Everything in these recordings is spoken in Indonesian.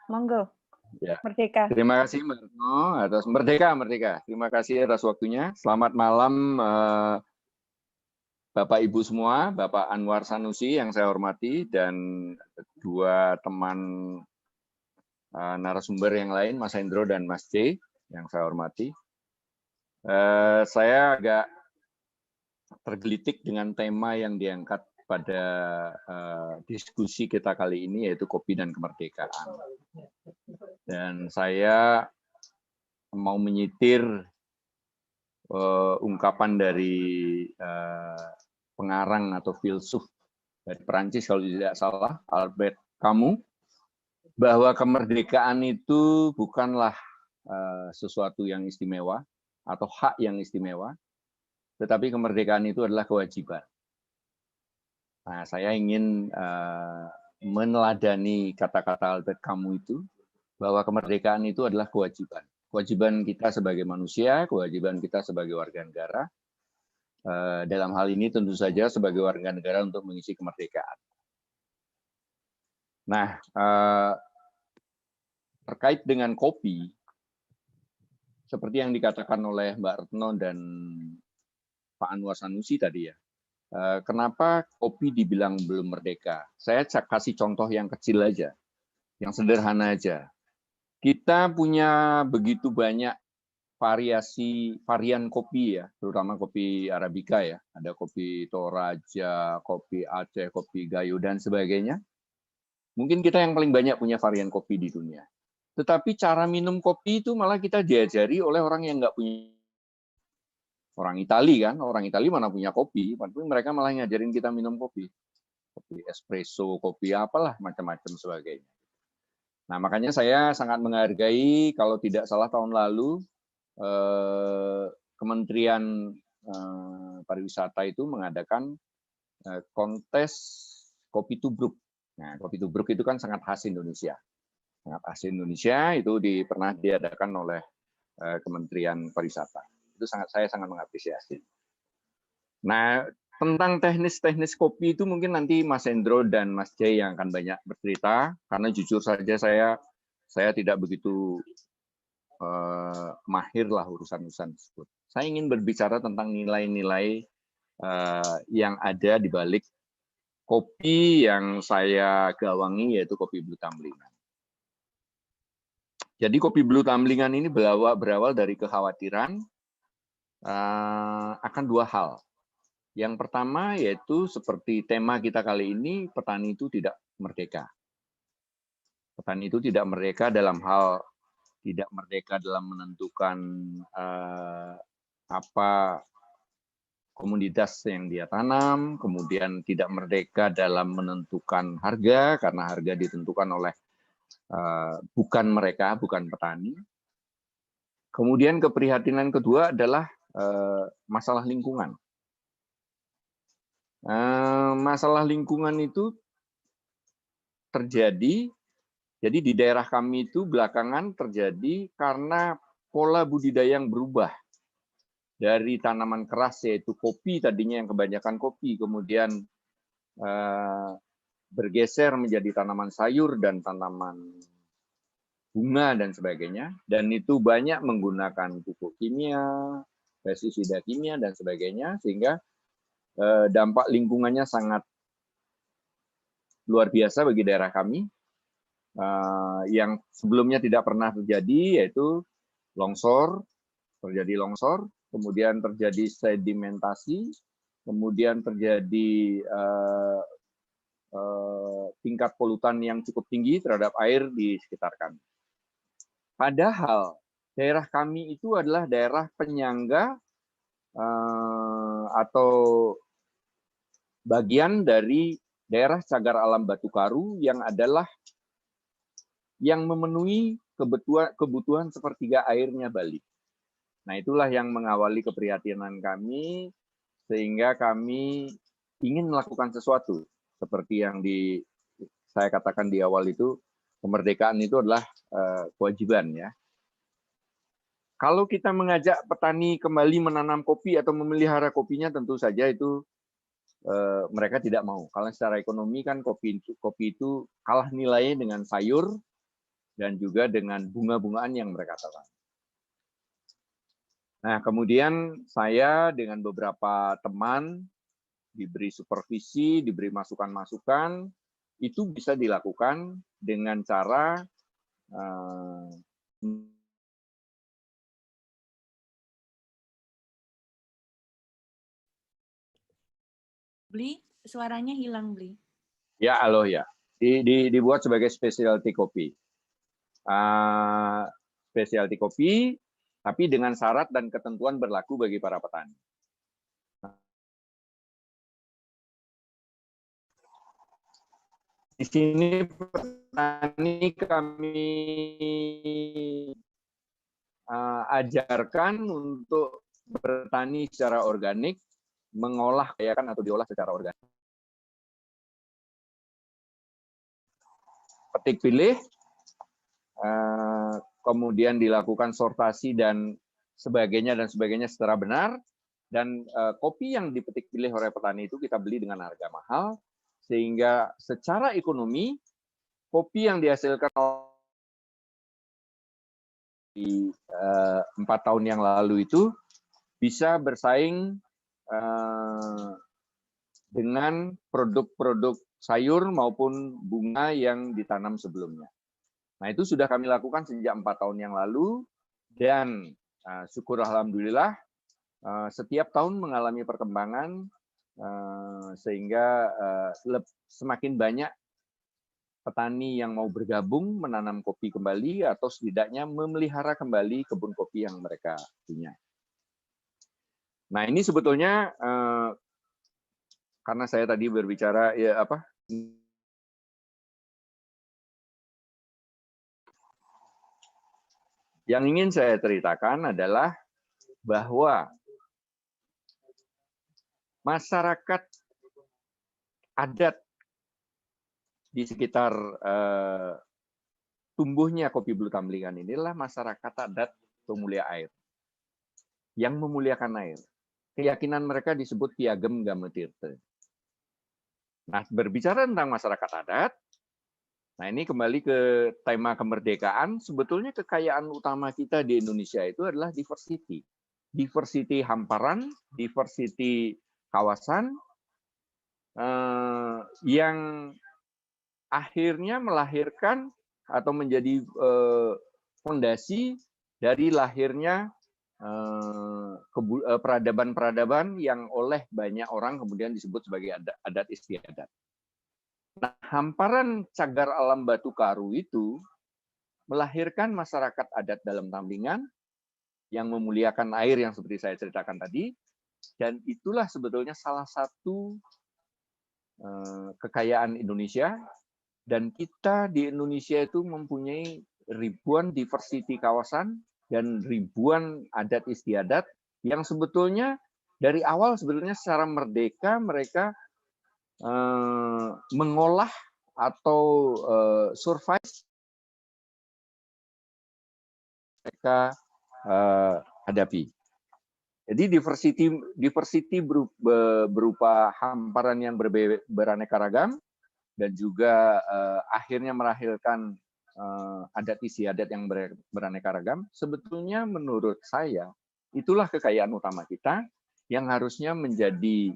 Monggo, Ya. Merdeka. Terima kasih Mbak Retno atas Merdeka. Terima kasih atas waktunya. Selamat malam Bapak Ibu semua, Bapak Anwar Sanusi yang saya hormati dan dua teman narasumber yang lain, Mas Hendro dan Mas C yang saya hormati. Saya agak tergelitik dengan tema yang diangkat pada diskusi kita kali ini, yaitu kopi dan kemerdekaan. Dan saya mau menyitir ungkapan dari pengarang atau filsuf dari Perancis kalau tidak salah, Albert Camus, bahwa kemerdekaan itu bukanlah sesuatu yang istimewa atau hak yang istimewa, tetapi kemerdekaan itu adalah kewajiban. Nah, saya ingin meneladani kata-kata Albert Camus itu, bahwa kemerdekaan itu adalah kewajiban. Kewajiban kita sebagai manusia, kewajiban kita sebagai warga negara. Dalam hal ini tentu saja sebagai warga negara untuk mengisi kemerdekaan. Nah, terkait dengan kopi, seperti yang dikatakan oleh Mbak Retno dan Pak Anwar Sanusi tadi ya, kenapa kopi dibilang belum merdeka? Saya kasih contoh yang kecil aja, yang sederhana aja. Kita punya begitu banyak varian kopi ya, terutama kopi Arabica ya. Ada kopi Toraja, kopi Aceh, kopi Gayo, dan sebagainya. Mungkin kita yang paling banyak punya varian kopi di dunia. Tetapi cara minum kopi itu malah kita diajari oleh orang yang nggak punya. Orang Itali kan, orang Itali mana punya kopi, tapi mereka malah ngajarin kita minum kopi. Kopi espresso, kopi apalah, macam-macam sebagainya. Nah, makanya saya sangat menghargai, kalau tidak salah tahun lalu, Kementerian Pariwisata itu mengadakan kontes kopi tubruk. Nah, kopi tubruk itu kan sangat khas Indonesia. Sangat khas Indonesia, itu pernah diadakan oleh Kementerian Pariwisata. Itu saya sangat mengapresiasi. Nah, tentang teknis-teknis kopi itu mungkin nanti Mas Hendro dan Mas Jay yang akan banyak bercerita, karena jujur saja saya tidak begitu mahir lah urusan-urusan tersebut. Saya ingin berbicara tentang nilai-nilai yang ada di balik kopi yang saya gawangi, yaitu kopi Blue Tamblingan. Jadi kopi Blue Tamblingan ini berawal dari kekhawatiran akan dua hal. Yang pertama yaitu seperti tema kita kali ini, petani itu tidak merdeka. Petani itu tidak merdeka dalam hal tidak merdeka dalam menentukan apa komoditas yang dia tanam, kemudian tidak merdeka dalam menentukan harga karena harga ditentukan oleh bukan mereka, bukan petani. Kemudian keprihatinan kedua adalah masalah lingkungan. Masalah lingkungan itu terjadi, jadi di daerah kami itu belakangan terjadi karena pola budidaya yang berubah. Dari tanaman keras yaitu kopi, tadinya yang kebanyakan kopi, kemudian bergeser menjadi tanaman sayur dan tanaman bunga dan sebagainya, dan itu banyak menggunakan pupuk kimia, pestisida kimia dan sebagainya, sehingga dampak lingkungannya sangat luar biasa bagi daerah kami, yang sebelumnya tidak pernah terjadi, yaitu terjadi longsor, kemudian terjadi sedimentasi, kemudian terjadi tingkat polutan yang cukup tinggi terhadap air di sekitar kami. Padahal daerah kami itu adalah daerah penyangga atau bagian dari daerah cagar alam Batu Karu yang memenuhi kebutuhan sepertiga airnya Bali. Nah, itulah yang mengawali keprihatinan kami, sehingga kami ingin melakukan sesuatu seperti yang saya katakan di awal itu, kemerdekaan itu adalah kewajiban ya. Kalau kita mengajak petani kembali menanam kopi atau memelihara kopinya, tentu saja itu mereka tidak mau. Karena secara ekonomi kan kopi itu kalah nilainya dengan sayur, dan juga dengan bunga-bungaan yang mereka tanam. Nah, kemudian saya dengan beberapa teman diberi supervisi, diberi masukan-masukan, itu bisa dilakukan dengan cara Bli, suaranya hilang, Bli. ya, halo ya. Dibuat sebagai specialty kopi. Specialty kopi, tapi dengan syarat dan ketentuan berlaku bagi para petani. Di sini petani kami ajarkan untuk bertani secara organik, mengolah atau diolah secara organik. Petik pilih, kemudian dilakukan sortasi dan sebagainya secara benar, dan kopi yang dipetik pilih oleh petani itu kita beli dengan harga mahal, sehingga secara ekonomi kopi yang dihasilkan di 4 tahun yang lalu itu bisa bersaing dengan produk-produk sayur maupun bunga yang ditanam sebelumnya. Nah, itu sudah kami lakukan sejak 4 tahun yang lalu, dan syukur alhamdulillah setiap tahun mengalami perkembangan, sehingga semakin banyak petani yang mau bergabung menanam kopi kembali atau setidaknya memelihara kembali kebun kopi yang mereka punya. Nah, ini sebetulnya karena saya tadi berbicara yang ingin saya ceritakan adalah bahwa masyarakat adat di sekitar tumbuhnya kopi Blu Tamlingan inilah masyarakat adat pemulia air, yang memuliakan air. Keyakinan mereka disebut Piagem Gametirte. Nah, berbicara tentang masyarakat adat, nah ini kembali ke tema kemerdekaan, sebetulnya kekayaan utama kita di Indonesia itu adalah diversity. Diversity hamparan, diversity kawasan, yang akhirnya melahirkan atau menjadi fondasi dari lahirnya peradaban-peradaban yang oleh banyak orang kemudian disebut sebagai adat istiadat. Nah, hamparan cagar alam Batu Karu itu melahirkan masyarakat adat dalam Tamlingan yang memuliakan air yang seperti saya ceritakan tadi, dan itulah sebetulnya salah satu kekayaan Indonesia, dan kita di Indonesia itu mempunyai ribuan diversity kawasan dan ribuan adat istiadat yang sebetulnya dari awal sebetulnya secara merdeka mereka mengolah atau survive mereka hadapi. Jadi diversity berupa hamparan yang beraneka ragam dan juga akhirnya melahirkan adat istiadat yang beraneka ragam. Sebetulnya menurut saya itulah kekayaan utama kita yang harusnya menjadi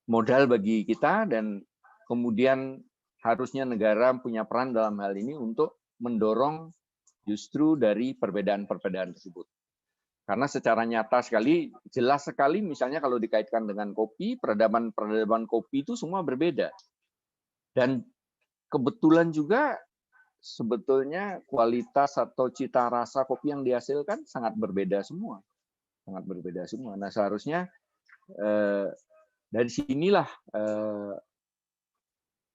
modal bagi kita, dan kemudian harusnya negara punya peran dalam hal ini untuk mendorong justru dari perbedaan-perbedaan tersebut. Karena secara nyata sekali, jelas sekali misalnya kalau dikaitkan dengan kopi, peradaban kopi itu semua berbeda. Dan kebetulan juga sebetulnya kualitas atau cita rasa kopi yang dihasilkan sangat berbeda semua. Sangat berbeda semua. Nah, seharusnya dari sinilah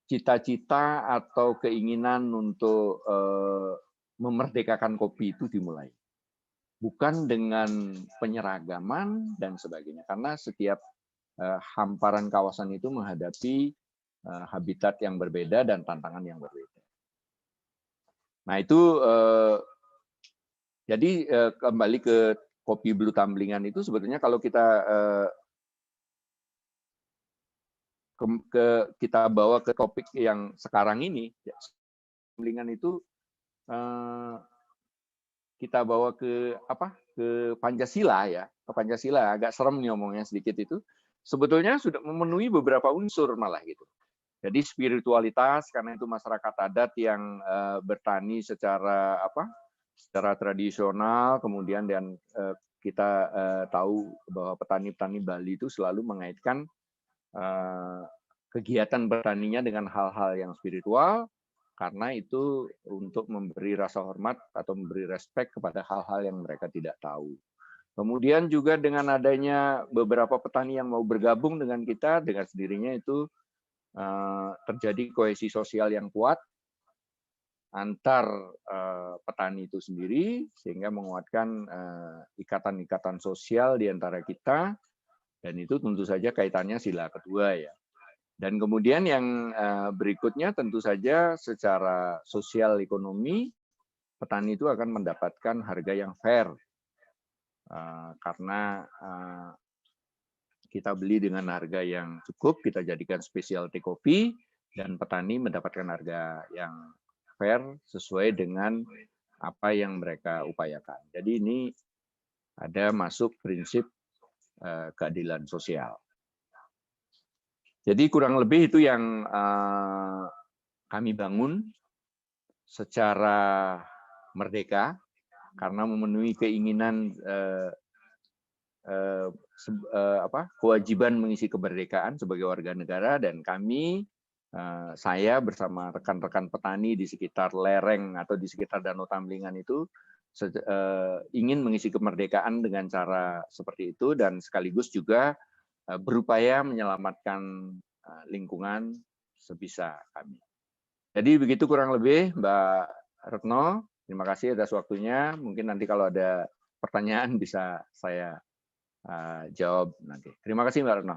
cita-cita atau keinginan untuk memerdekakan kopi itu dimulai. Bukan dengan penyeragaman dan sebagainya, karena setiap hamparan kawasan itu menghadapi habitat yang berbeda dan tantangan yang berbeda. Nah, itu jadi kembali ke kopi Blu Tamlingan itu sebetulnya kalau kita kita bawa ke topik yang sekarang ini, Tamlingan itu kita bawa ke Pancasila ya, ke Pancasila, agak serem nih ngomongnya sedikit itu. Sebetulnya sudah memenuhi beberapa unsur malah gitu. Jadi spiritualitas, karena itu masyarakat adat yang bertani secara secara tradisional, kemudian dan kita tahu bahwa petani-petani Bali itu selalu mengaitkan kegiatan bertaninya dengan hal-hal yang spiritual, karena itu untuk memberi rasa hormat atau memberi respek kepada hal-hal yang mereka tidak tahu. Kemudian juga dengan adanya beberapa petani yang mau bergabung dengan kita, dengan sendirinya itu terjadi kohesi sosial yang kuat antar petani itu sendiri, sehingga menguatkan ikatan-ikatan sosial di antara kita, dan itu tentu saja kaitannya sila kedua ya. Dan kemudian yang berikutnya tentu saja secara sosial ekonomi, petani itu akan mendapatkan harga yang fair, karena kita beli dengan harga yang cukup, kita jadikan specialty kopi, dan petani mendapatkan harga yang fair sesuai dengan apa yang mereka upayakan. Jadi ini ada masuk prinsip keadilan sosial. Jadi kurang lebih itu yang kami bangun secara merdeka, karena memenuhi keinginan kewajiban mengisi kemerdekaan sebagai warga negara, dan kami, saya bersama rekan-rekan petani di sekitar lereng atau di sekitar Danau Tamlingan itu ingin mengisi kemerdekaan dengan cara seperti itu, dan sekaligus juga berupaya menyelamatkan lingkungan sebisa kami. Jadi begitu kurang lebih, Mbak Retno. Terima kasih atas waktunya. Mungkin nanti kalau ada pertanyaan bisa saya jawab nanti. Terima kasih Mbak Retno.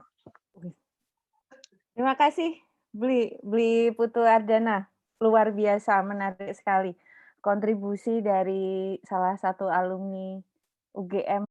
Terima kasih Bli Putu Ardana. Luar biasa, menarik sekali kontribusi dari salah satu alumni UGM